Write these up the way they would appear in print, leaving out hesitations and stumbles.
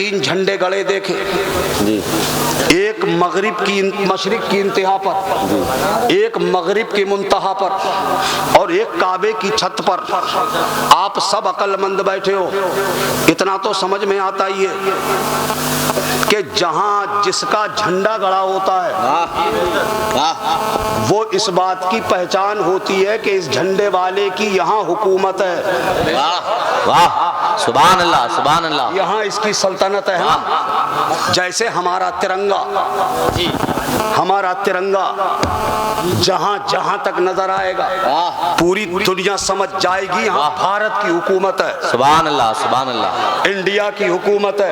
तीन झंडे गड़े देखे, एक मशरिक की इंतहा पर, एक मगरिब की मुंतहा पर और एक काबे की छत पर। आप सब अक्लमंद बैठे हो, इतना तो समझ में आता ही है कि जहां जिसका झंडा गड़ा होता है वो इस बात की पहचान होती है कि इस झंडे वाले की यहाँ हुकूमत है। वाह, सुभान अल्लाह, सुभान अल्लाह। यहाँ इसकी सल्तनत है ना। जैसे हमारा तिरंगा, हमारा तिरंगा जहां जहां तक नजर आएगा पूरी दुनिया समझ जाएगी यहाँ भारत की हुकूमत है। सुभान अल्लाह, सुभान अल्लाह। इंडिया की हुकूमत है,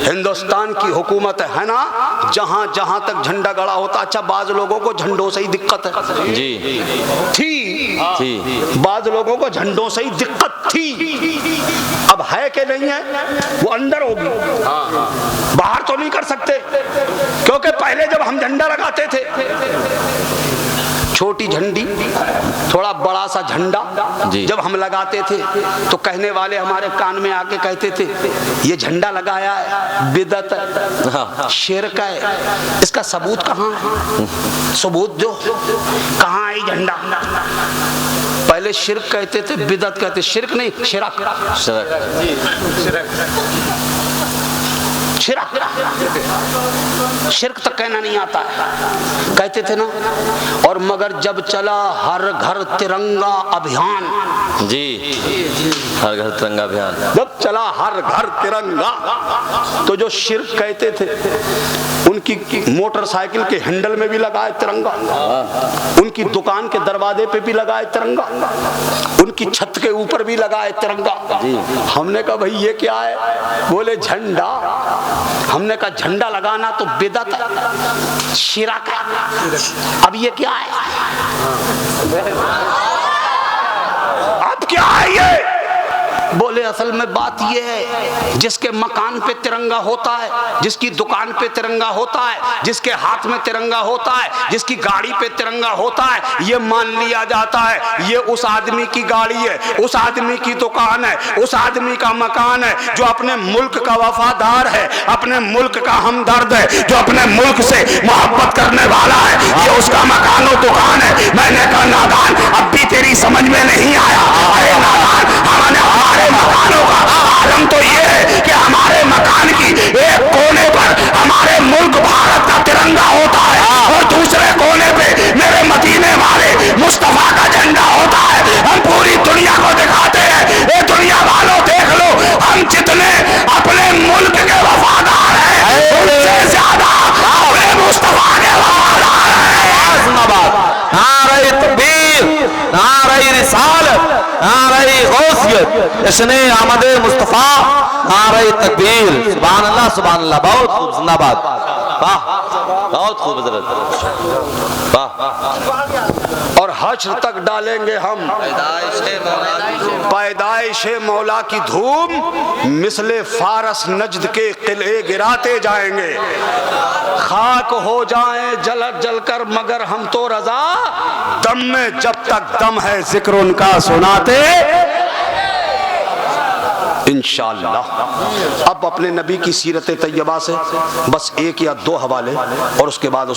हिंदुस्तान की हुकूमत है ना। जहां जहां तक झंडा गड़ा होता। अच्छा, बाज लोगों को झंडों से ही दिक्कत है जी, थी बाज लोगों को झंडों से ही दिक्कत थी। अब है कि नहीं है, वो अंदर होगी, बाहर तो नहीं कर सकते। क्योंकि पहले जब हम झंडा लगाते थे, छोटी झंडी, थोड़ा बड़ा सा झंडा जब हम लगाते थे तो कहने वाले हमारे कान में आके कहते थे ये झंडा लगाया है, बिदअत है, शिर्क है। इसका सबूत कहाँ है? सबूत दो, कहाँ है झंडा? पहले शिर्क कहते थे, बिदअत कहते, शिर्क नहीं, शिरक। शिर्क तक कहना नहीं आता है, कहते थे ना। और मगर जब चला हर घर तिरंगा अभियान, जी, हर घर तिरंगा अभियान, जब चला हर घर तिरंगा, तो जो शिर्क कहते थे उनकी मोटरसाइकिल के हैंडल में भी लगाए तिरंगा, उनकी दुकान के दरवाजे पे भी लगाए तिरंगा, उनकी छत के ऊपर भी लगाए तिरंगा। हमने कहा भाई ये क्या है? बोले झंडा। हमने कहा झंडा लगाना तो बिदअत है, शिरक है। अब ये क्या है? अब क्या है ये? बोले असल में बात ये है, जिसके मकान पे तिरंगा होता है, जिसकी दुकान पे तिरंगा होता है, जिसके हाथ में तिरंगा होता है, जिसकी गाड़ी पे तिरंगा होता है, ये मान लिया जाता है ये उस आदमी की गाड़ी है, उस आदमी की दुकान है, उस आदमी का मकान है जो अपने मुल्क का वफादार है, अपने मुल्क का हमदर्द है, जो अपने मुल्क से मोहब्बत करने वाला है, ये उसका मकान और दुकान है। मैंने कहा नादान, अब भी तेरी समझ में नहीं आया? अरे नादान, हमारे मकानों का आलम तो ये है कि हमारे मकान की एक कोने पर हमारे मुल्क भारत का तिरंगा होता है और दूसरे कोने पे मेरे मदीने वाले मुस्तफा का झंडा होता है। हम पूरी दुनिया को दिखाते हैं, ये दुनिया वालों देख लो, हम जितने अपने मुल्क के वफादार हैं उनसे ज्यादा अपने मुस्तफा के वफादार हैं। जिंदाबाद, नारे तकबीर, नारे रिसालत, नारे गौसियत, इसने आमदे मुस्तफा, नारे तकबीर। सुभान अल्लाह, सुभान अल्लाह। बहुत खूब, जिंदाबाद। वाह, बहुत खूब हज़रत, वाह। और हश्र तक डालेंगे हम पैदाइशे मौला की धूम, मिसले फारस नजद के किले गिराते जाएंगे। खाक हो जाएं जल जल कर मगर हम तो रजा, दम में जब तक दम है जिक्र उनका सुनाते इंशाअल्लाह। अब अपने नबी की सीरत तैयबा से बस एक या दो हवाले और उसके बाद